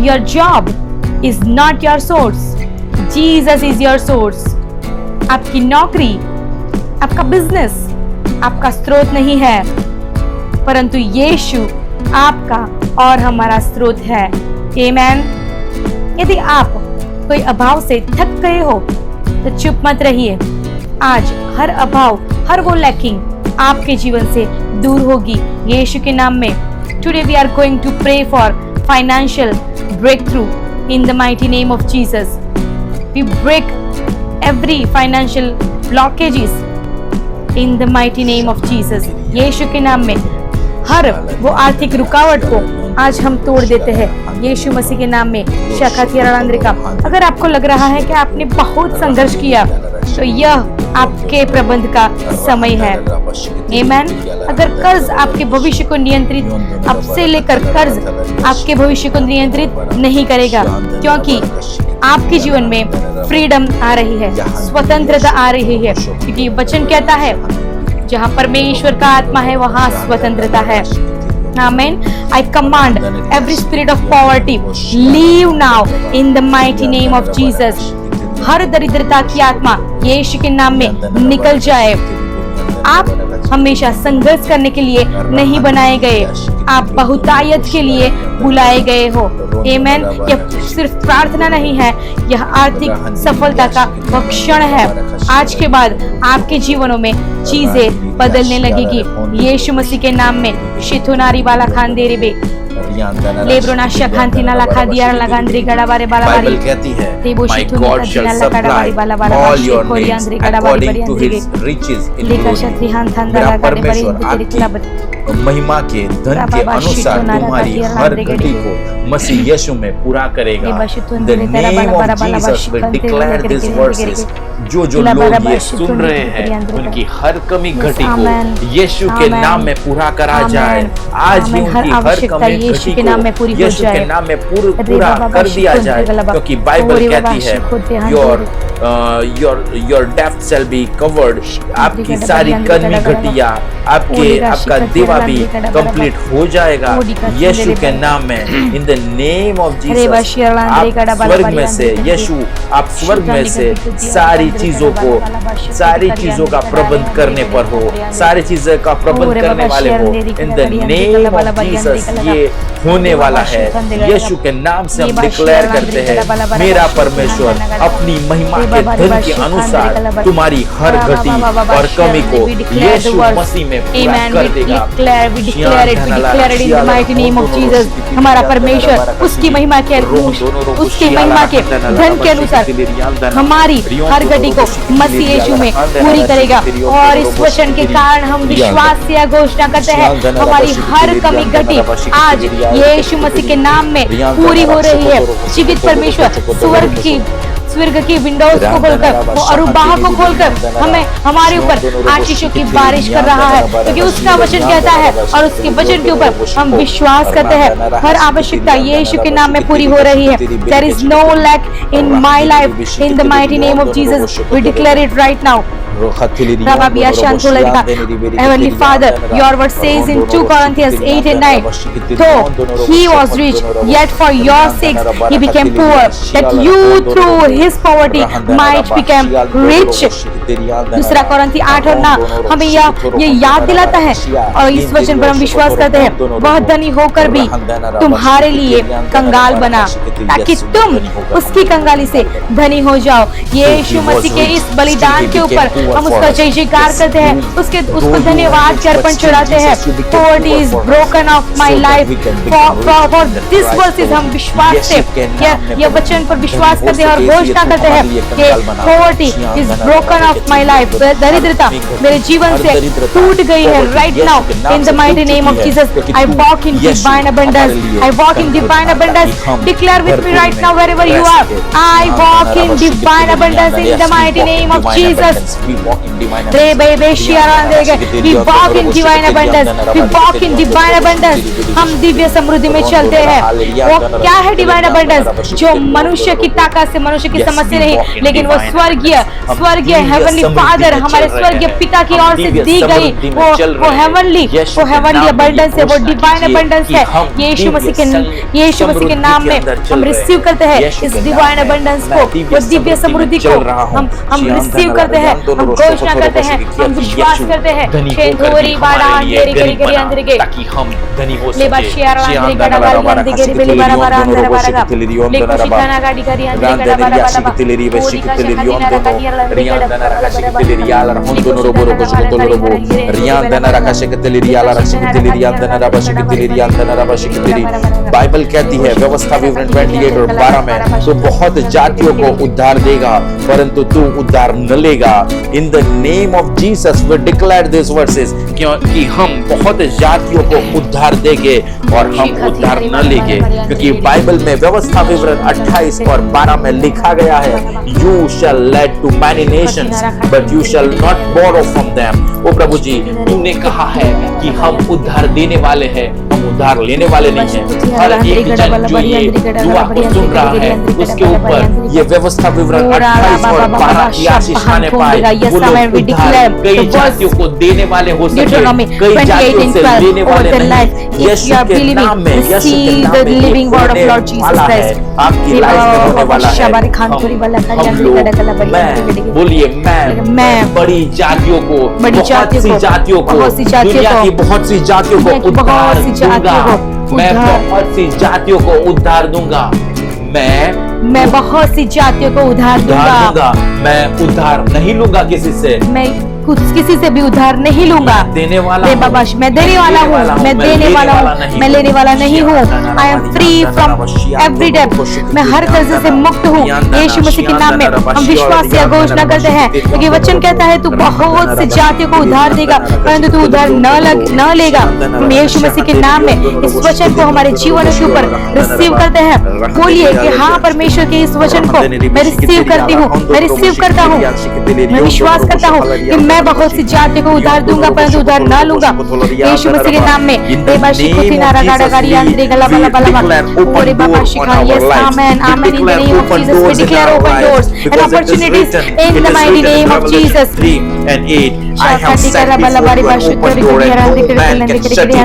Your job is not your source, Jesus is your source. आपकी नौकरी, आपका business आपका स्रोत नहीं है, परंतु यीशु आपका और हमारा स्रोत है। आमेन। यदि आप कोई अभाव से थक गए हो तो चुप मत रहिए। आज हर अभाव, हर वो लैकिंग आपके जीवन से दूर होगी यीशु के नाम में। Today we are going to pray for financial breakthrough in the mighty name of Jesus. We break every financial blockages in the mighty name of Jesus. Yeshu के नाम में हर वो आर्थिक रुकावट को आज हम तोड़ देते हैं यीशु मसीह के नाम में। का अगर आपको लग रहा है कि आपने बहुत संघर्ष किया तो यह आपके प्रबंध का समय है। आमेन। अगर कर्ज आपके भविष्य को नियंत्रित, अब से लेकर कर्ज आपके भविष्य को नियंत्रित नहीं करेगा, क्योंकि आपके जीवन में फ्रीडम आ रही है, स्वतंत्रता आ रही है। क्योंकि वचन कहता है जहाँ परमेश्वर का आत्मा है वहाँ स्वतंत्रता है। Amen. I command every spirit of poverty leave now in the mighty name of Jesus. हर दरिद्रता की आत्मा यीशु के नाम में निकल जाए। आप हमेशा संघर्ष करने के लिए नहीं बनाए गए, आप बहुतायत के लिए बुलाए गए हो। आमेन। यह सिर्फ प्रार्थना नहीं है, यह आर्थिक सफलता का वह क्षण है। आज के बाद आपके जीवनों में चीजें बदलने लगेगी यीशु मसीह के नाम में। शिथुनारी बाला खानदेरी बे लेब्रोनाशा खांतिना लखा दिया लगांद्री गड़ाबारे बाला बारी कहती है, तेबो My शिथुना God shall लखा गड़ाबारी supply बाला बाला all your कोरी needs आंद्री गड़ाबारी according बड़ी to आंद्री His riches in लेका glory। शत्री हां थांदा मेरा लगा दे बड़ी परमेश्वर तेरी आपकी महिमा के धन के अनुसार तुम्हारी हर घटी को मसीह यीशु में पूरा करेगा। The name of Jesus will declare these verses। जो लोग ये सुन रहे हैं उनकी हर कमी घटी को यीशु के नाम में पूरा करा जाए। आज ही उनकी हर कमी घटी को यीशु के नाम में पूरा कर दिया जाए, क्योंकि बाइबल कहती है your debt shall be covered। आपकी सारी कमी घटिया, आपका देवा भी कंप्लीट हो जाएगा यीशु के नाम में। इन द नेम ऑफ जीसस आप स्वर्ग में से, यीशु आप स्वर्ग में से सारी चीजों का प्रबंध करने पर हो, सारी चीजों का प्रबंध करने वाले हो। इन द नेम ऑफ जीसस ये होने वाला है। यीशु के नाम से हम डिक्लेयर करते हैं, मेरा परमेश्वर अपनी महिमा के धन के अनुसार तुम्हारी हर घटी और कमी को यीशु मसीह में पूरा कर देगा। हमारा परमेश्वर उसकी महिमा के धन के अनुसार हमारी हर घटी को मसीह यीशु में पूरी करेगा। और इस वचन के कारण हम विश्वास से घोषणा करते हैं, हमारी हर कमी घटी आज यीशु मसीह के नाम में पूरी हो रही है। जीवित परमेश्वर स्वर्ग की विंडोज को खोलकर, वो अरुबाह को खोलकर हमारे ऊपर आशीषों की बारिश कर रहा है, क्योंकि उसका वचन कहता है और उसके वचन के ऊपर हम विश्वास करते हैं। हर आवश्यकता यीशु के नाम में पूरी हो रही है। There is no lack in my life in the mighty name of Jesus। We declare it right now। Heavenly Father, your word says in 2 Corinthians 8 and 9, though he was rich, yet for your sakes he became poor, that you through his poverty might become rich। दूसरा कोरिन्थी 8 और 9 हमें ये याद दिलाता है और इस वचन पर हम विश्वास करते हैं, वह धनी होकर भी तुम्हारे लिए कंगाल बना, ताकि तुम उसकी कंगाली से धनी हो जाओ। यीशु मसीह के इस बलिदान के ऊपर हम उसका जय जयकार करते हैं, उसको धन्यवाद के अर्पण चढ़ाते हैं। Poverty is broken off my life। For this verses हम विश्वास से यह वचन पर विश्वास करते हैं और घोषणा करते हैं कि poverty is broken off my life। दरिद्रता मेरे जीवन से टूट गई है। Right now in the mighty name of Jesus I walk in divine abundance। I walk in divine abundance। Declare with me right now wherever you are, I walk in divine abundance in the mighty name of Jesus। walk in divine we walk in divine abundance, we walk in divine abundance. हम दिव्य समृद्धि में चलते हैं। वो क्या है divine abundance? जो मनुष्य की ताकत से, मनुष्य की समझ से नहीं, लेकिन वो स्वर्गीय हेवनली फादर, हमारे स्वर्गीय पिता की ओर से दी गई वो हेवनली अबंडेंस है, वो डिवाइन अबंडेंस है। यीशु मसीह के नाम में हम रिसीव करते हैं इस डिवाइन अबंडेंस को, वो दिव्य समृद्धि को हम रिसीव करते हैं, हम घोषणा करते हैं, हम विश्वास करते हैं। ताकि हम धनी हो ले बशियार वांदरे गड़ा बारी अंदे गेरी बेली बारा बारा अंदर बारा ले कुशिताना गाड़ी गाड़ी अंदरे गड़ा बारा बारा ओरी का शखादीना रकादिया अंदरे गड़ा बारा बाइबल कहती है व्यवस्था विवरण 28 और 12 में, तो बहुत जातियों को उद्धार देगा परंतु तू उद्धार न लेगा। In the name of Jesus we declare this verses, क्योंकि हम बहुत जातियों को उद्धार देंगे और हम उद्धार न लेंगे, क्योंकि बाइबल में व्यवस्था विवरण 28 और 12 में लिखा गया है, you shall lend to many nations but you shall not borrow from them. ओ प्रभु जी, तूने कहा है कि हम उद्धार देने वाले हैं, हम उद्धार लेने वाले नहीं हैं। हर एक जन जो ये दुआ को सुन रहा है उसके ऊपर ये व्यवस्था विवरण 28 और 12 की आशीष आने पाए। वो लोग उद्धार कई जातियों को देने वाले हो सके, कई जातियों से लेने वाले नहीं। यीशु के नाम में living word of Lord Jesus Christ आपकी लाइफ में होने वाला है। हम लोग, बोलिए मैं बड़ी जातियों को, बहुत सी जातियों को, दुनिया की बहुत सी जातियों को उद्धार दूंगा। मैं बहुत सी जातियों को उद्धार दूंगा। मैं बहुत सी जातियों को उद्धार दूंगा। मैं उद्धार नहीं लूंगा किसी से, मैं किसी से भी उद्धार नहीं लूंगा। देने वाला मैं देने वाला हूँ, मैं देने वाला हूँ, मैं लेने वाला नहीं हूँ। I am free from every debt, मैं हर कर्ज से मुक्त हूँ। यीशु मसीह के नाम में हम विश्वास से घोषणा करते हैं, क्योंकि वचन कहता है तू बहुत से जातियों को उद्धार देगा परंतु तू उद्धार न लेगा। हम यीशु मसीह के नाम में इस वचन को हमारे जीवन के ऊपर रिसीव करते हैं। बोलिए कि हाँ, परमेश्वर के इस वचन को मैं रिसीव करती हूँ, मैं रिसीव करता हूँ, मैं विश्वास करता हूँ कि मैं बहुत सी जातियों को उद्धार दूंगा परंतु उद्धार ना लूंगा। यीशु मसीह के नाम में amen, amen. In the name of Jesus we declare open doors and opportunities in the mighty name of Jesus. 3 and 8 I have set before you an open door and no man can shut it. You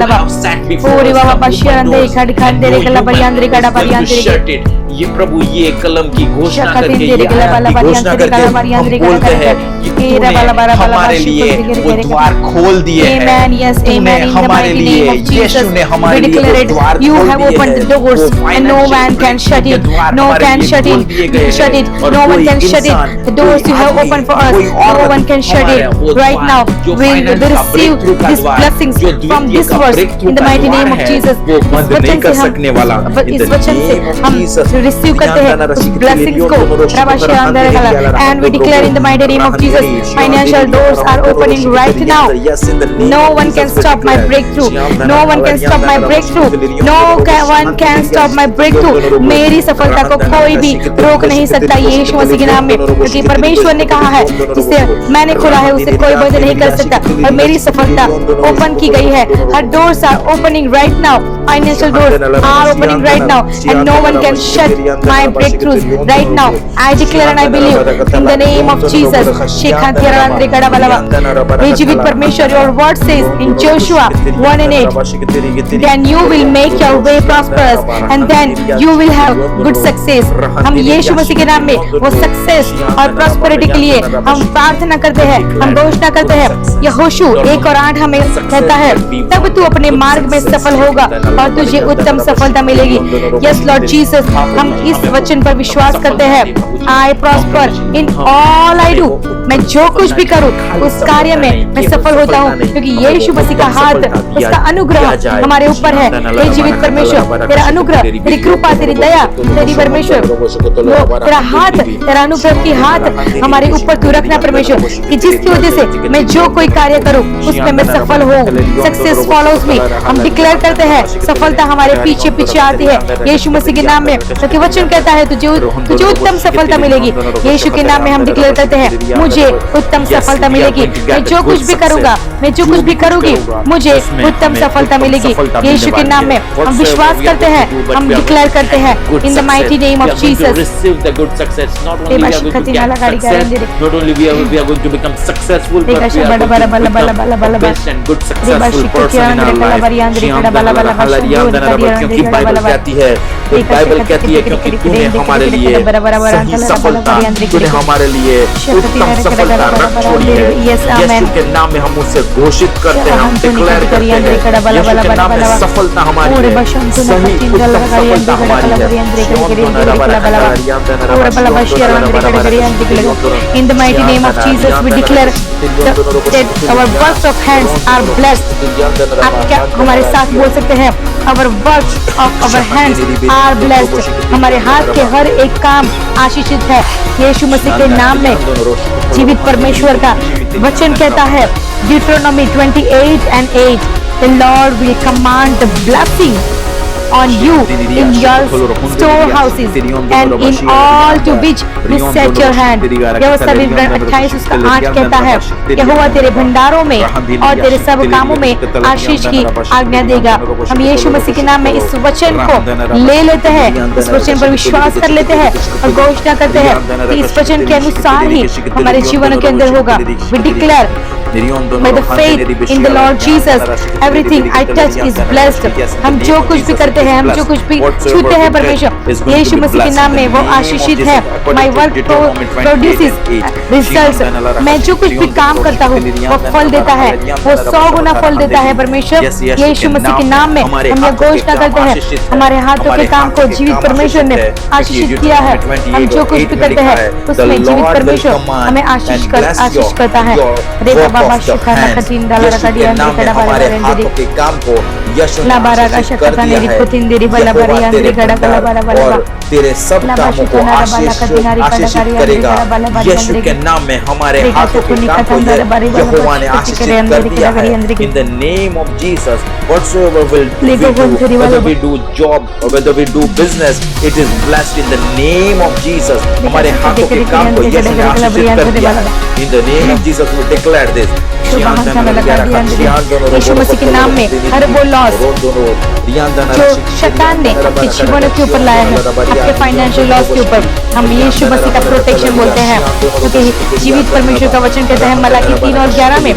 have set before us an open door and no human is able to shut it. ये प्रभु ये कलम की घोषणा करके, ये आयत की घोषणा करके हम बोलते हैं कि तूने हमारे लिए वो द्वार खोल दिए हैं। तूने हमारे लिए, यीशु ने हमारे लिए वो द्वार खोल दिए हैं। वो no man can shut it, no can shut it, no one can shut it. The doors you have opened for us, no one can shut it. Right now we will receive these blessings from this verse in the mighty name of Jesus. इस वचन से हम receive करते हैं उस blessings को, and we declare in the mighty name of Jesus, financial doors are opening right now. No one can stop my breakthrough, no one can stop my breakthrough, no one can stop my breakthrough. मेरी सफलता को कोई भी रोक नहीं सकता यीशु मसीह के नाम में, क्योंकि परमेश्वर ने कहा है जिसे मैंने खोला है उसे कोई बंद नहीं कर सकता। और मेरी सफलता ओपन की गई है। Her doors are opening right now. Financial doors are opening right now, and no one can shut my breakthroughs right now. I declare and I believe in the name of Jesus. With permission, your word says in Joshua 1 and 8, then you will make your way prosperous and then you will have good success. हम यीशु मसीह के नाम में वो success और prosperity के लिए हम प्रार्थना करते हैं, हम घोषणा करते हैं। यहोशू 1 और 8 हमें कहता है, तब तू अपने मार्ग में सफल होगा और तुझे उत्तम सफलता मिलेगी। यस लॉर्ड जीसस, हम इस वचन पर विश्वास करते हैं। I prosper in all I do, मैं जो कुछ भी करूं उस कार्य में मैं सफल होता हूं, क्योंकि यीशु मसीह का हाथ, उसका अनुग्रह हमारे ऊपर है। हे जीवित परमेश्वर, तेरा अनुग्रह, तेरी कृपा, तेरी दया, तेरी परमेश्वर, तेरा हाथ, तेरा अनुग्रह की हाथ हमारे ऊपर तू रखना परमेश्वर, कि जिसकी वजह से मैं जो कोई कार्य करूं उसमें मैं सफल हूं। सक्सेस फॉलोज मी। हम डिक्लेयर करते हैं सफलता हमारे पीछे पीछे आती है यीशु मसीह के नाम में, क्योंकि वचन कहता है तुझे उत्तम सफलता मिलेगी। यीशु के नाम में हम डिक्लेयर करते हैं मुझे उत्तम सफलता मिलेगी। मैं जो कुछ भी करूंगा, मैं जो कुछ भी करूंगी, मुझे उत्तम सफलता मिलेगी। यीशु के नाम में हम विश्वास करते हैं, हम डिक्लेयर करते हैं इन the mighty name of Jesus. Not only we are going to become successful, but we are going to become the best and good successful person in our life। क्योंकि बाइबल कहती है, बाइबल कहती है क्योंकि तूने हमारे लिए सही सफलता, तूने हमारे लिए उत्तम सफलता रख छोड़ी है। यीशु के नाम में हम उसे घोषित करते हैं, हम डिक्लेयर करते हैं यीशु के नाम में सफलता हमारी है, सही उत्तम सफलता हमारी है। In the mighty name of Jesus, we declare that our works of hands are blessed. आप क्या हमारे साथ बोल सकते हैं? Our works of our hands are blessed. हमारे हाथ के हर एक काम आशीषित है यीशु मसीह के नाम में। जीवित परमेश्वर का वचन कहता है Deuteronomy 28:8, the Lord will command the blessing on you in your storehouses and in all to which you set your hand। यहोशू 28 उसका 8 कहता है यहोवा तेरे भंडारों में और तेरे सब कामों में आशीष की आज्ञा देगा। हम यीशु मसीह के नाम में इस वचन को ले लेते हैं, इस वचन पर विश्वास कर लेते हैं और घोषणा करते हैं कि इस वचन के अनुसार ही हमारे जीवन के अंदर होगा। We declare by the faith in the Lord Jesus, everything I touch is blessed। हम जो कुछ भी करते हैं, हम जो कुछ भी छूते हैं परमेश्वर यीशु मसीह के नाम में वो आशीषित है। My work produces results। मैं जो कुछ भी काम करता हूँ वो फल देता है, वो 100 गुना फल देता है परमेश्वर यीशु मसीह के नाम में। हम यह घोषणा करते हैं हमारे हाथों के काम को जीवित परमेश्वर ने आशीषित किया है। हम जो कुछ भी करते हैं उसमें जीवित परमेश्वर हमें आशीष करता है। हमारे हाथों के काम को यीशु ने आशीषित कर दिया है। और तेरे सब कामों को आशीषित करेगा यीशु के नाम में। हमारे हाथों के काम को यहोवा ने आशीषित कर दिया है। In the name of Jesus, whatsoever we do, whether we do job or whether we do business, it is blessed in the name of Jesus। हमारे हाथों के काम को यीशु ने आशीषित कर दिया है। In the name of Jesus we declare this। यीशु मसीह के नाम में हर वो लॉस जो शैतान ने अपने जीवनों के ऊपर लाया है, आपके फाइनेंशियल लॉस के ऊपर, हम यीशु मसीह का प्रोटेक्शन बोलते हैं। क्योंकि जीवित परमेश्वर का वचन कहता है मलाकी 3:11 में,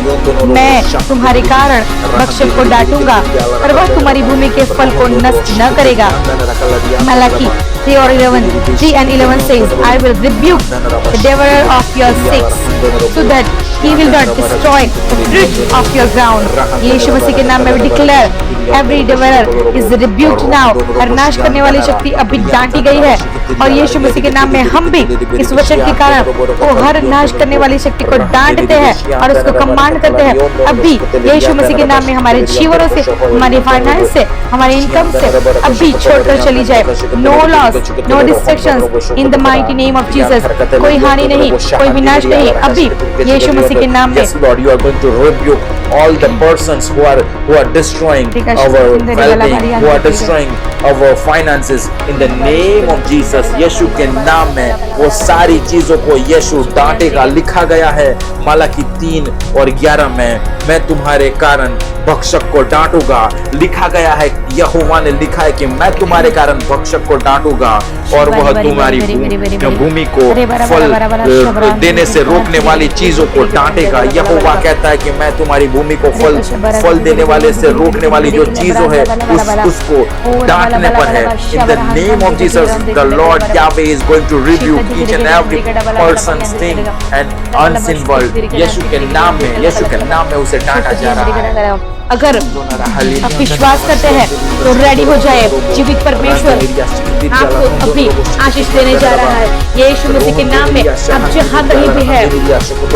मैं तुम्हारे कारण भक्षक को डांटूंगा और वह तुम्हारी भूमि के फल को नष्ट न करेगा। Malachi 3:11 says, I will rebuke the devourer of your stakes so that he will not destroy the fruit of your ground। यीशु मसीह के नाम में we declare every devourer is rebuked now। हर नाश करने वाली शक्ति अभी डांटी गई है और यीशु मसीह के नाम में हम भी इस वचन के कारण वो हर नाश करने वाली शक्ति को डांटते हैं और उसको कमांड करते हैं। अभी यीशु मसीह के नाम में हमारे जीवनों से, हमारे फाइनेंस से, हमारे इनकम से अभी छोड़कर चली जाए। No loss, no destructions in the mighty name of Jesus. कोई हानि नहीं, कोई विनाश नहीं, अभी यीशु मसीह के नाम में। Yes Lord, you are going to rebuke all the persons who are destroying our well-being, who are destroying our finances in the name of Jesus। यीशु के नाम में वो सारी चीजों को यीशु डांटेगा। लिखा गया है मलाकी 3:11 में, मैं तुम्हारे कारण भक्षक को डांटूंगा। लिखा गया है, यहोवा ने लिखा है कि मैं तुम्हारे कारण भक्षक को डांटूंगा और वह तुम्हारी भूमि को फल देने से रोकने वाली चीजों को डांटेगा। यहोवा कहता है कि मैं तुम्हारी भूमि को फल देने वाले से रोकने वाली जो चीजों है उसको डांटने पर है। In the name of Jesus, the Lord Yahweh is going to rebuke each and every person's thing and unseen world। यीशु के नाम में उसे डांटा जा रहा है। अगर आप विश्वास करते हैं तो रेडी हो जाए जीवित परमेश्वर आपको अभी आशीष देने जा रहा है यीशु मसीह के नाम में। आप जहाँ कहीं भी है,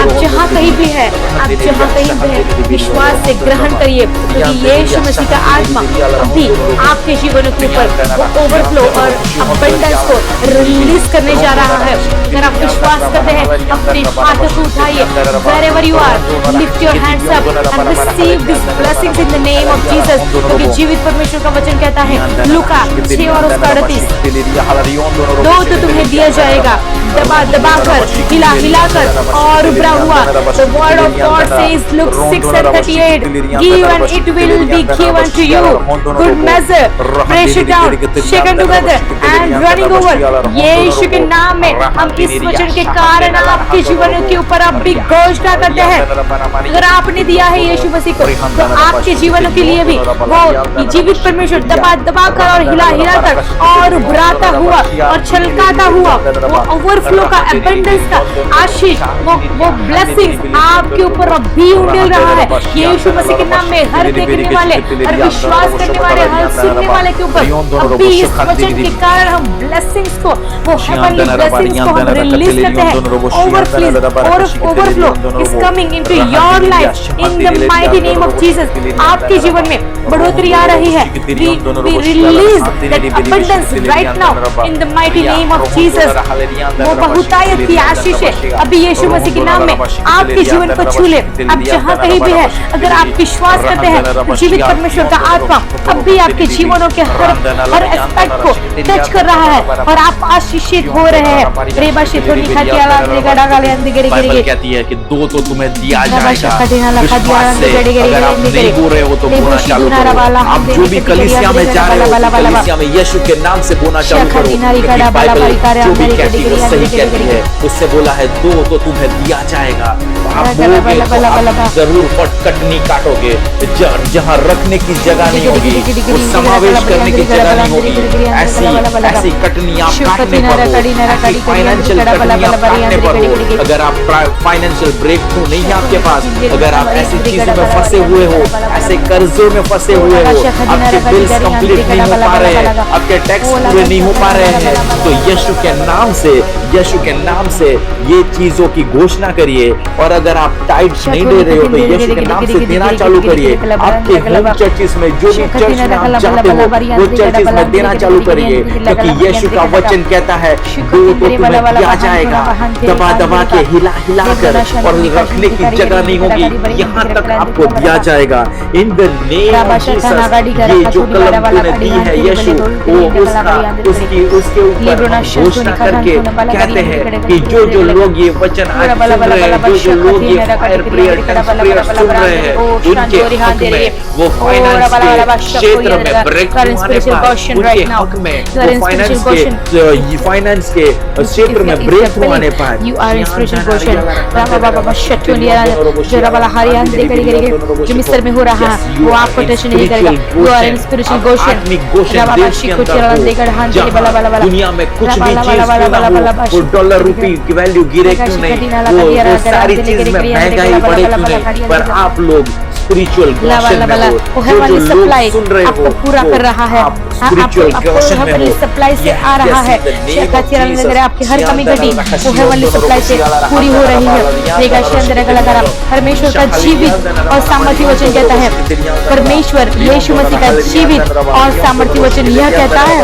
आप जहाँ कहीं भी है, आप जहाँ कहीं भी है, विश्वास से ग्रहण करिए, क्योंकि यीशु मसीह का आत्मा अभी आपके जीवन के ऊपर वो ओवरफ्लो और अबंडेंस को रिलीज करने जा रहा है। अगर आप विश्वास करते हैं, अपने हाथों को उठाइए, wherever you are, lift your hands up and receive these blessings in the name of Jesus। क्योंकि जीवित परमेश्वर का वचन कहता है लूका 6 और उसका 38, दो तो तुम्हें दिया जाएगा, दबा दबा कर, हिला हिला कर और उभरा हुआ। The word of God says, Luke 6 and 38, give and it will be given to you, good measure, press it down, shaken together and running over। यीशु के नाम में हम इस वचन के कारण आपके जीवन के ऊपर अब भी घोषणा करते हैं। अगर आपने दिया है यीशु मसीह को, तो आपके जीवन के लिए भी वो जीवित परमेश्वर दबा दबा कर और हिला हिला कर और उभराता हुआ और छलकाता हुआ वो ओवरफ्लो का, एबंडेंस का आशीष, वो ब्लेसिंग्स आपके ऊपर अभी उंडेल रहा है यीशु मसीह के नाम में। हर देखने वाले, हर विश्वास करने वाले, हर सुनने वाले के ऊपर अभी इस वचन के कारण हम ब्लेसिंग्स को, वो हेवनली ब्लेसिंग्स को हम रिलीज करते हैं। Overflow is coming into your life in the mighty name of Jesus. आपके जीवन में बढ़ोतरी आ रही है। We release that abundance right now in the mighty name of Jesus। वो बहुतायत की आशीष है अभी यीशु मसीह के नाम में आपके जीवन को छू ले। आप जहाँ कहीं भी है, अगर आप विश्वास करते हैं तो जीवित परमेश्वर का आत्मा अभी आपके जीवनों के हर एस्पेक्ट को टच कर रहा है और आप आशीषित हो रहे हैं। कहती है कि दो तो तुम्हें दिया जाएगा। विश्वास से अगर आप नहीं बोल रहे हो तो बोलना चालू करो। आप जो भी कलीसिया में जा रहे हो, कलीसिया में यीशु के नाम से बोलना चालू करो, क्योंकि बाइबल जो भी कहती है वो सही कहती है। उससे बोला है दो तो तुम्हें दिया जाएगा। आप बोलोगे तो आप जरूर कटनी काटोगे, जहाँ रखने की जगह नहीं होगी, वो समावेश करने की जगह नहीं होगी। ऐसी कटनी आप काटने पर हो, ऐसी फाइनेंशियल कटनी आप काटने पर हो। अगर आप फाइनेंशियल ब्रेक थ्रू नहीं है आपके पास, अगर आप ऐसी चीजों में फंसे हुए हो, ऐसे कर्जों में फंसे हुए हो, आपके बिल्स कंप्लीट नहीं हो पा रहे हैं, आपके टैक्स पूरे नहीं हो पा रहे हैं, तो यीशु के नाम से ये चीजों की घोषणा करिए। और अगर आप टाइट्स नहीं दे रहे हो तो यीशु के नाम से देना चालू करिए। आपके होम चर्चिस में, जो भी चर्च में आप जाते हो, वो चर्चिस में देना चालू करिए, क्योंकि यीशु का वचन कहता है दो तो तुम्हें दिया जाएगा। दबा दबा के हिला हिला कर और रखने की जगह नहीं होगी, यहाँ तक आपको दिया जाएगा। इन द नेम ऑफ जीसस, ये जो कलम तूने दी है यीशु, वो उसके ऊपर घोषणा करके कहते हैं कि जो लोग ये वचन आज सुन रहे हैं, जो लोग ये फायर प्रेयर सुन रहे हैं, उनके हक में वो फाइनेंस के क्षेत्र में ब्रेक आने पर, उनके हक में वो फाइनेंस के क्षेत्र में ब्रेक आने पर। You are inspiration portion। Rama बाबा बशट्टू निया जरा वाला हरियाण देकर जो मिस्र में हो रहा है वो आपको टच नहीं करेगा। You are inspiration portion। Rama बशिको चला देकर हां जी बला बला बला। दुनिया में कुछ भी चीज वो डॉलर रुपए की वैल्यू गिरे क्यों नहीं, वो सारी चीज में महंगाई बढ़े क्यों नहीं, पर आप लोग स्पिरिचुअल सप्लाई आपको पूरा कर रहा है। आपको सप्लाई से आ रहा है, आपकी हर कमी घटी वो हेवनली सप्लाई से पूरी हो रही है। परमेश्वर का जीवित और सामर्थ्य वचन कहता है, परमेश्वर यीशु मसीह का जीवित और सामर्थ्य वचन यह कहता है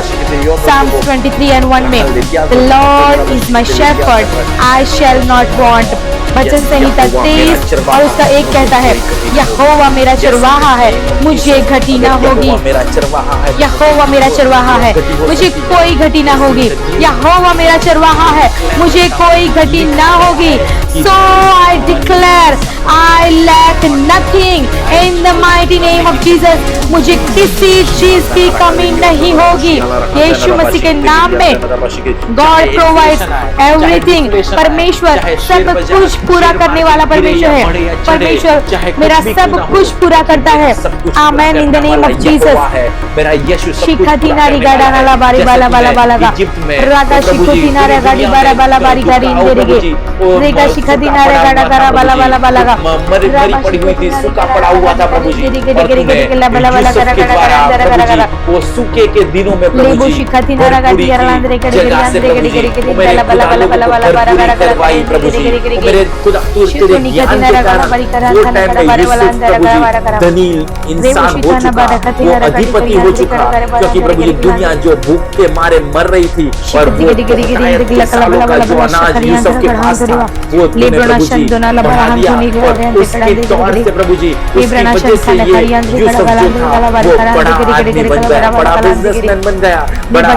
Psalms 23:1 में, The Lord is my shepherd, I shall not want। वचन संहिता 23 और उसका 1 कहता है, यहोवा मेरा चरवाहा है, मुझे घटी ना होगी। यहोवा मेरा चरवाहा है, मुझे कोई घटी ना होगी। यहोवा मेरा चरवाहा है, मुझे कोई घटी ना होगी। So I declare I lack nothing in the mighty name of Jesus। मुझे किसी चीज की कमी नहीं होगी यीशु मसीह के नाम में। God provides everything। परमेश्वर सब कुछ पूरा करने वाला परमेश्वर है। परमेश्वर मेरा सब कुछ पूरा करता है। Amen in the name of Jesus. मेरा यीशु सब शिखाती नारी गाड़ा नाला बारी बाला बाला बाला का रागा शिखोती नारे गाड़ी बारा बाला बारी गाड़ी इंदेरेगे रेगा शिखाती नारे गाड़ा गारा बाला बाला बाला का मरी पड़ी हुई थी, सूखा पड़ा हुआ था प्रभु जी, और तूने बाला बाला यूसुफ के द्वारा प्रभु जी वो सूखे के दिनों में प्रभु लेबो जी शिखाती नारा गाड़ी यारलांद्रे गड़ी गड़ी गड़ी गड़ी बाला बाला बाला बाला बाला बारा बारा करवाई प्रभु जी। मेरे खुदा तू तेरे ज्ञान के कारण वो टाइम में यूसुफ प्रभु जी धनी इंसान हो चुका, वो अधिपति हो चुका, क्योंकि प्रभु जी दुनिया जो भूख के मारे मर रही थी और वो शायद 30 सालों का जो अनाज यूसुफ के पास था वो तूने प्रभु जी बढ़ा दिया, और उसके तौर से प्रभु जी उसकी वजह से ये यूसुफ जो था वो बड़ा आदमी बन गया, बड़ा बिजनेसमैन बन गया, बड़ा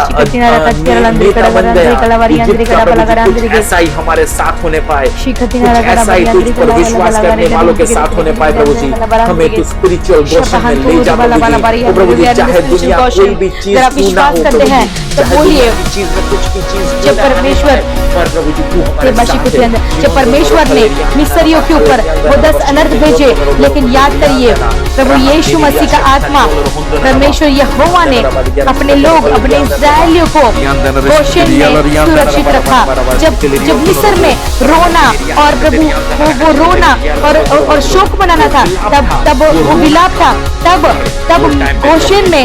नेता बन गया। इजिप्ट का प्रभु जी कुछ ऐसा ही हमारे साथ होने पाए, कुछ ऐसा ही तुझ पर विश्वास करने वालों के साथ होने पाए प्रभु जी। हमें तो स्पिरिचुअल गोशन में ले जा प्रभु जी, चाहे दुनिया कोई भी चीज क्यों ना हो प्रभु जी, चाहे दुनिया की चीज में कुछ भी चीज जब परमेश्वर पर प्रभु जी तू हमारे साथ है। जब परमेश्वर ने मिस्रियों के ऊपर वो 10 अनर्थ भेजे, लेकिन याद करिए प्रभु यीशु मसीह का आत्मा परमेश्वर यहोवा ने अपने लोग अपने इस्राएलियों को गोशेन में सुरक्षित रखा। जब मिस्र में रोना और प्रभु वो रोना और शोक मनाना था, तब वो विलाप था, तब गोशेन में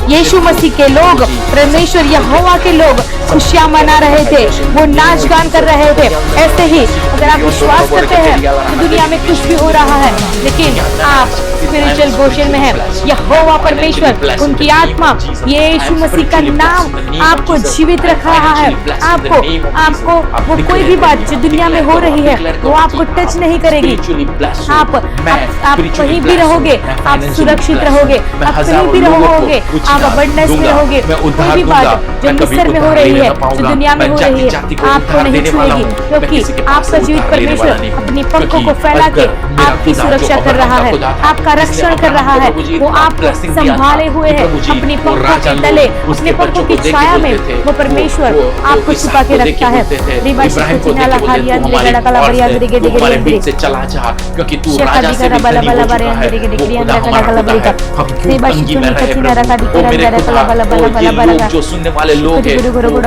यीशु मसीह के लोग परमेश्वर यहोवा के लोग खुशियां मना रहे थे, वो नाच गान कर रहे थे। ऐसे ही अगर आप विश्वास करते हैं कि दुनिया में कुछ भी हो रहा है, लेकिन आप स्पिरिचुअल गोशन में है, यहोवा परमेश्वर उनकी आत्मा यीशु मसीह का नाम आपको जीवित रख रहा है। आपको वो कोई भी बात जो दुनिया में हो रही है वो आपको टच नहीं करेगी। आप कहीं भी रहोगे, आप सुरक्षित रहोगे, आप कहीं भी रहोगे, आप अबंडेंस में रहोगे। कोई भी बात जो मिस्र में हो रही है, जो दुनिया में हो रही है, आपको नहीं छुएगी, क्योंकि आपका जीवित परमेश्वर अपनी पंखों को फैला के आपकी सुरक्षा कर रहा है, आपका रक्षण कर रहा है। वो आपको संभाले हुए है अपनी पंखों के तले, अपने पंखों की छाया में वो परमेश्वर आपको छुपा के रखता है। इब्राहिम को देख के बोले तू हमारे बीच से चला जा, क्योंकि तू राजा से भी धनी हो चुका है। वो खुदा हमारा खुदा है, हम क्यों तंगी में रहे प्रभु। ओ मेरे खुदा, ओ ये लोग जो सुनने वाले लोग हैं वो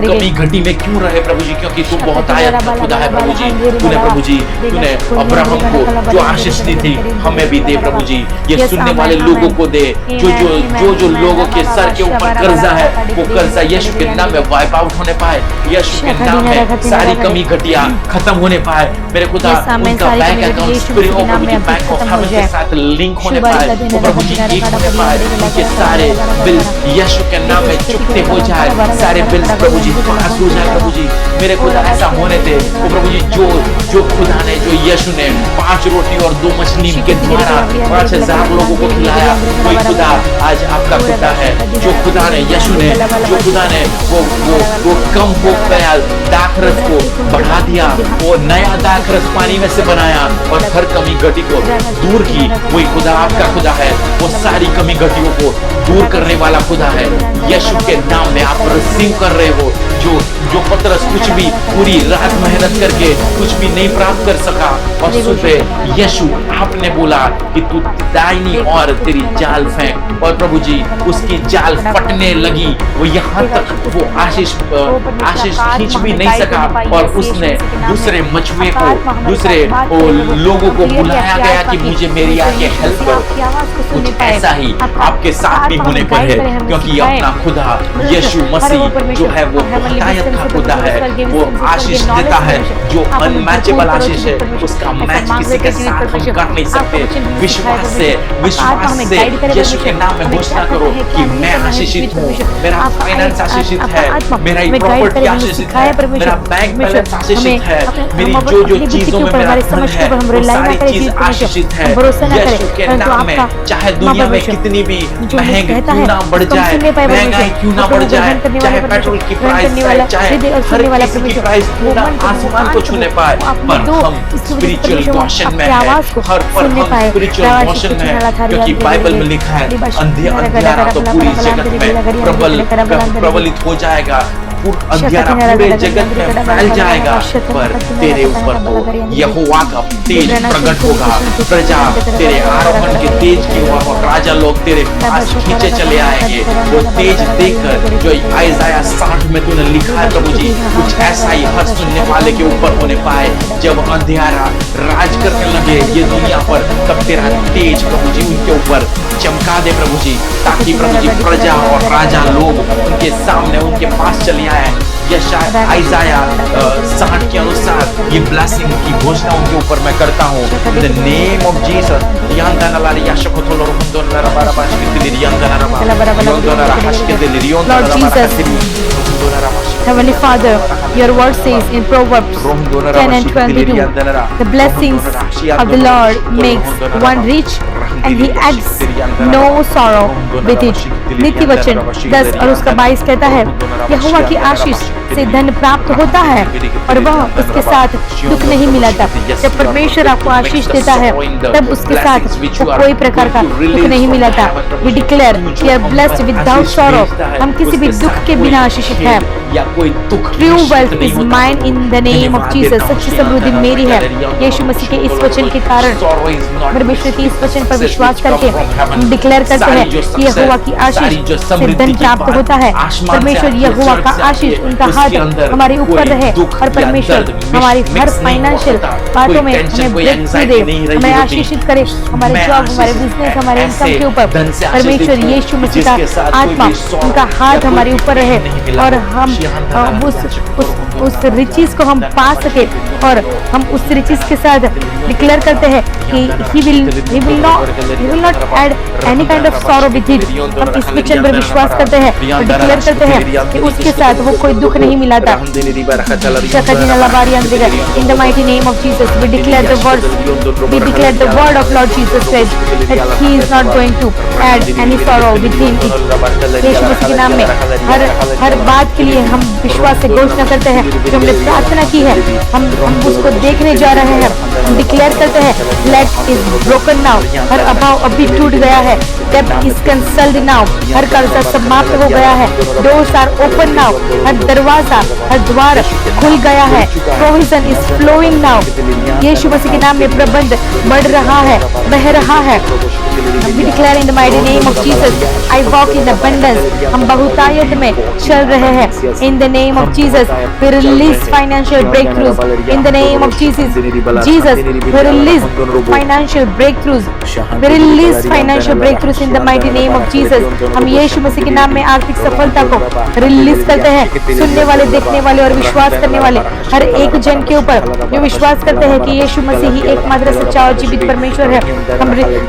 कमी घटी में क्यों रहे प्रभु जी, क्योंकि तू बहुत आया खुदा है प्रभु जी। तूने प्रभु जी तूने अब्राहम को जो आशीष दी थी हमें भी दे प्रभु जी, ये सुनने वाले लोगों को दे। जो लोगों के सर के ऊपर कर्जा है वो कर्जा यीशु के नाम में वाइप आउट होने पाए, यीशु के नाम में सारी कमी घटिया खत्म होने पाए। मेरे खुदा उनका बैंक अकाउंट प्रभु जी बैंक ऑफ हेवन के साथ लिंक होने पाए, वो प्रभु जी एक होने पाए, उनके सारे बिल यीशु के नाम में चुकते हो जाए, सारे बिल प्रभु जी पास हो जाए प्रभु जी। मेरे खुदा ऐसा होने दे वो प्रभु जी, जो खुदा ने जो यीशु ने 5 रोटी और 2 मछली के द्वारा 5000 लोगों को खिलाया, वही खुदा आज आपका खुदा है। जो खुदा ने यीशु ने जो खुदा ने वो कम हो गया दाखरस को बढ़ा दिया, वो नया दाखरस पानी में से बनाया और हर कमी घटी को दूर की, वही खुदा आपका खुदा है। वो सारी कमी घटियों को दूर करने वाला खुदा है। यीशु के नाम में आप रिसीव कर रहे हो। जो पतरस कुछ भी पूरी रात मेहनत करके कुछ भी नहीं प्राप्त कर सका, और सुबह यीशु आपने बोला कि तू दाहिनी और तेरी जाल फेंक, और प्रभु जी उसकी जाल फटने लगी। वो यहाँ तक वो आशीष खींच भी नहीं सका, और उसने दूसरे मछुए को दूसरे लोगों को बुलाया गया कि मुझे मेरी आके हेल्प करो। कुछ ऐसा ही आपके साथ भी होने पर है, क्योंकि अपना खुदा यीशु मसीह जो है वो हिदायत का खुदा है, वो आशीष देता है जो अनमैचेबल आशीष है, उसका मैच किसी के साथ हम कर नहीं सकते। विश्वास से यीशु के नाम में घोषणा करो कि मैं आशीषित हूँ, मेरा फाइनेंस आशीषित है, मेरा प्रॉपर्टी आशीषित है, मेरा बैंक बैलेंस आशीषित है, मेरी जो चीजों में मेरा धन है वो सारी चीज आशीषित है यीशु के नाम में। चाहे दुनिया में कितनी भी महंगी क्यों ना बढ़ जाए, महंगाई क्यों ना बढ़ जाए, चाहे पेट्रोल की प्राइस चाहे हर किसी की प्राइस पूरा आसमान को छूने पाए, पर हम स्पिरिचुअल क्वेश्चन में है, हर पर हम स्पिरिचुअल क्वेश्चन में है, क्योंकि बाइबल में लिखा है अंधेरा तो पूरी जगत में प्रबलित हो जाएगा, अंधियारा पूरे जगत में फैल जाएगा, पर तेरे ऊपर तो यहोवा का तेज प्रकट होगा। प्रजा तेरे आरोहण के तेज की और राजा लोग तेरे पास खींचे चले आएंगे। वो तेज देखकर जो आइज़ाया 60 में तूने लिखा है प्रभु जी, कुछ ऐसा ही हर सुनने वाले के ऊपर होने पाए। जब अंधियारा राज करने लगे ये दुनिया पर, तब तेरा तेज प्रभु जी उनके ऊपर चमका दे प्रभु जी, ताकि प्रभु जी प्रजा और राजा लोग उनके सामने उनके पास चले आए। आइज़ाया 60 के अनुसार ये ब्लेसिंग की घोषणा उनके ऊपर मैं करता हूँ। इन the name of Jesus. Heavenly Father, your word says in Proverbs 10 and 22, the blessings of the Lord makes one rich and he adds no sorrow with it. नित्य वचन 10 और उसका 22 कहता है, यहोवा की आशीष से धन प्राप्त होता है और वह उसके साथ दुख नहीं मिलाता। जब परमेश्वर आपको आशीष देता है तब उसके साथ कोई प्रकार का दुख नहीं मिलाता। We declare we are blessed without sorrow. हम किसी भी दुख के बिना आशीषित हैं। True wealth is mine in the name of Jesus. सच्ची समृद्धि मेरी है यीशु मसीह के इस वचन के कारण। परमेश्वर के इस वचन पर विश्वास करके हम डिक्लेयर करते हैं कि यहोवा की आशीष से धन प्राप्त होता है। परमेश्वर यहोवा का आशीष उनका हाथ हमारे ऊपर रहे और परमेश्वर हमारी हर फाइनेंशियल बातों में हमें ब्रेक दे, हमें आशीषित करे, हमारे जॉब, हमारे बिजनेस, हमारे इनकम के ऊपर। परमेश्वर यीशु मसीह का आत्मा उनका हाथ हमारे ऊपर रहे और हम उस रिचेस को हम पा सके और हम उस रिचेस के साथ डिक्लेयर करते हैं कि he will not add any kind of sorrow with it. हम इस वचन पर विश्वास करते हैं और डिक्लेयर करते हैं कि उसके साथ वो कोई दुख नहीं मिलाता। In the mighty name of Jesus, we declare the word of Lord Jesus Christ that He is not going to add any sorrow within it. यीशु मसीह के नाम में हर बात के लिए हम विश्वास से घोषणा करते हैं जो हमने प्रार्थना की है, हम उसको देखने जा रहे हैं। हम डिक्लेयर करते हैं लेट इज ब्रोकन नाउ, हर अभाव अभी टूट गया है। डेब्ट इज कैंसल्ड नाउ, हर कर्जा समाप्त हो गया है। डोर्स आर ओपन नाउ, हर दरवाजा, हर द्वार खुल गया है। प्रोविजन इज फ्लोइंग नाउ, यीशु मसीह के नाम में प्रबंध बढ़ रहा है, बह रहा है। We declare in the mighty name of Jesus, I walk in abundance. हम बहुतायत में चल रहे हैं। In the name of Jesus, we release financial breakthroughs. In the name of Jesus, we release financial breakthroughs. We release financial breakthroughs in the mighty name of Jesus. हम यीशु मसीह के नाम में आर्थिक सफलता को रिलीज करते हैं। सुनने वाले, देखने वाले और विश्वास करने वाले हर एक जन के ऊपर जो विश्वास करते हैं कि यीशु मसीह ही एकमात्र सच्चा और जीवित परमेश्वर है,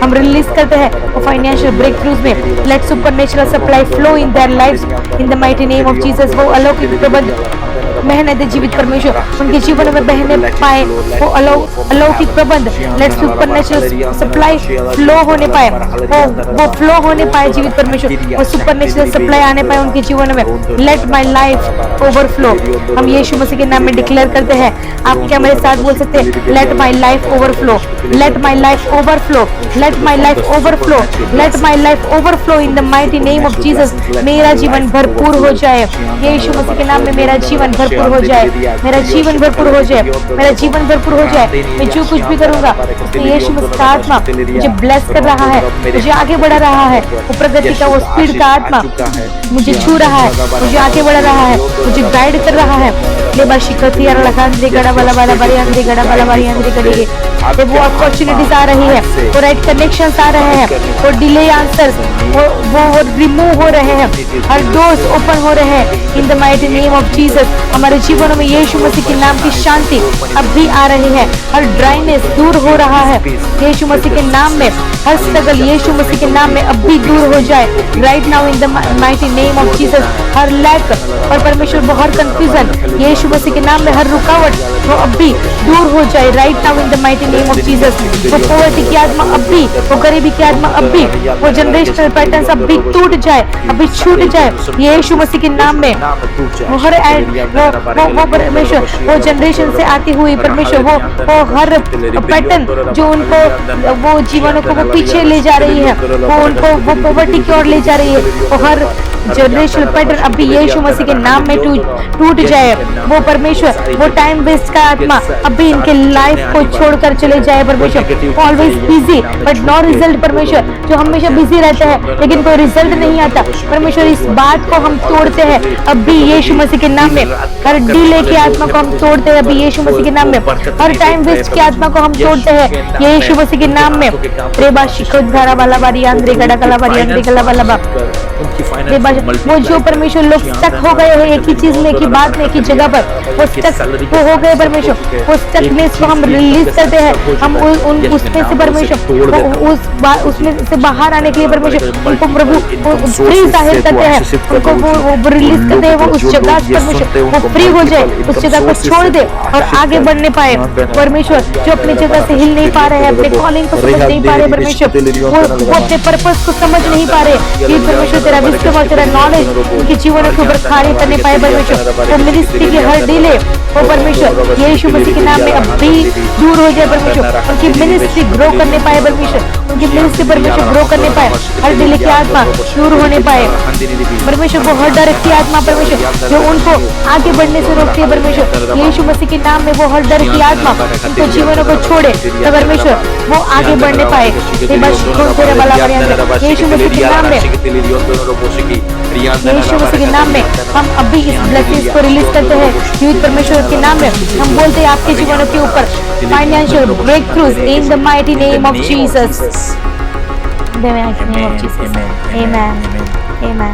हम रिलीज करते हैं फाइनेंशियल ब्रेकथ्रूज में। Let supernatural supply flow in their lives in the mighty name of Jesus. वो अलौकिक प्रबंध बहने दे जीवित परमेश्वर उनके जीवन में बहने पाए, वो अलौकिक प्रबंध लेट सुपरनेचुरल सप्लाई फ्लो होने पाए, वो फ्लो होने पाए जीवित परमेश्वर, वो सुपरनेचुरल सप्लाई आने पाए उनके जीवन में। लेट माय लाइफ ओवरफ्लो, हम यीशु मसीह के नाम में डिक्लेयर करते हैं। आप क्या मेरे साथ बोल सकते हैं? Let my life overflow, let my life overflow, let my life overflow, let my life overflow in the mighty name of Jesus. मेरा जीवन भरपूर हो जाए, यीशु मसीह के नाम में मेरा जीवन भरपूर हो जाए, मेरा जीवन भरपूर हो जाए, मेरा जीवन भरपूर हो जाए। मैं जो कुछ भी करूंगा उसमें यीशु मसीह का आत्मा मुझे ब्लेस कर रहा है, मुझे आगे बढ़ा रहा है। वो प्रगति का वो स्पीड का आत्मा मुझे छू रहा है, मुझे आगे बढ़ा रहा है, मुझे गाइड कर रहा है। वो अपॉर्चुनिटीज आ रही है, वो राइट कनेक्शंस आ रहे हैं, वो डिले आंसर्स वो रिमूव हो रहे हैं, हर डोर्स ओपन हो रहे हैं इन the mighty name of Jesus. हमारे जीवनों में यीशु मसीह के नाम की शांति अब भी आ रही है, हर ड्राइनेस दूर हो रहा है यीशु मसीह के नाम में। हर स्ट्रगल यीशु मसीह के नाम में अब भी दूर हो जाए right now in the mighty name of Jesus. हर लैक और परमेश्वर हर कंफ्यूजन यीशु यीशु मसीह के नाम में हर रुकावट वो अब भी दूर हो जाए right now in the mighty name of Jesus. वो पॉवर्टी की आत्मा अब भी, वो गरीबी की आत्मा अब भी, वो जनरेशनल पैटर्न्स अब भी टूट जाए, अभी छूट जाए यीशु मसीह के नाम में। वो हर वो परमेश्वर, वो जनरेशन से आती हुई परमेश्वर, वो हर पैटर्न जो उनको वो जीवनों को वो पीछे ले जा रही है, वो उनको वो पॉवर्टी की ओर ले जा रही है, वो हर जनरेशनल पैटर्न अभी यीशु मसीह के नाम में टूट जाए। वो परमेश्वर, वो टाइम वेस्ट का आत्मा अभी इनके लाइफ को छोड़कर चले जाए परमेश्वर। Always busy but no result परमेश्वर, जो हमेशा बिजी रहते हैं लेकिन कोई रिजल्ट नहीं आता परमेश्वर, इस बात को हम तोड़ते हैं अभी यीशु मसीह के नाम में। हर डिले की आत्मा को हम तोड़ते हैं अभी यीशु मसीह के नाम में। हर टाइम वेस्ट की आत्मा को हम तोड़ते हैं यीशु मसीह के नाम में। रेबा शिखोद धारा वाला बारी आंद्रे गड़ा कला बारी आंद्रे कला वाला बा। वो जो परमेश्वर लोग स्टक हो गए हैं एक ही चीज में, एक ही बात में, एक ही जगह पर वो स्टक वो हो गए परमेश्वर, वो स्टकनेस को हम रिलीज करते हैं। हम उसमें से परमेश्वर उसमें से बाहर आने के लिए परमेश्वर उनको प्रभु फ्री जाहिर करते हैं, उनको वो रिलीज करते हैं। वो उस जगह से परमेश्वर वो फ्री हो जाए, उस जगह को छोड़ दे और आगे बढ़ने पाए परमेश्वर। जो अपनी जगह से हिल नहीं पा रहे हैं, अपने कॉलिंग को समझ नहीं पा रहे परमेश्वर, वो अपने पर्पस को समझ नहीं पा रहे, ये परमेश्वर तेरा विस्डम और तेरा नॉलेज उनके जीवनों के ऊपर कार्य करने पाए परमेश्वर। वो मिनिस्ट्री की हर डिले वो परमेश्वर यीशु मसीह के नाम में अब भी दूर हो जाए परमेश्वर। उनकी मिनिस्ट्री ग्रो करने पाए परमेश्वर, उनकी मिनिस्ट्री परमेश्वर ग्रो करने पाए, हर डिले की आत्मा दूर होने पाए परमेश्वर। वो हर डर की आत्मा परमेश्वर जो उनको आगे बढ़ने से रोकती है परमेश्वर, यीशु मसीह के नाम में वो हर डर की आत्मा उनको जीवनों को छोड़े तो परमेश्वर वो आगे बढ़ने पाए। यीशु मसीह के नाम में, यीशु मसीह के नाम में हम अभी इस ब्लेसिंग्स को रिलीज करते हैं यूथ परमेश्वर के नाम में। हम बोलते हैं आपके जीवनों के ऊपर financial breakthroughs in the mighty name of Jesus. Amen. Amen. Amen.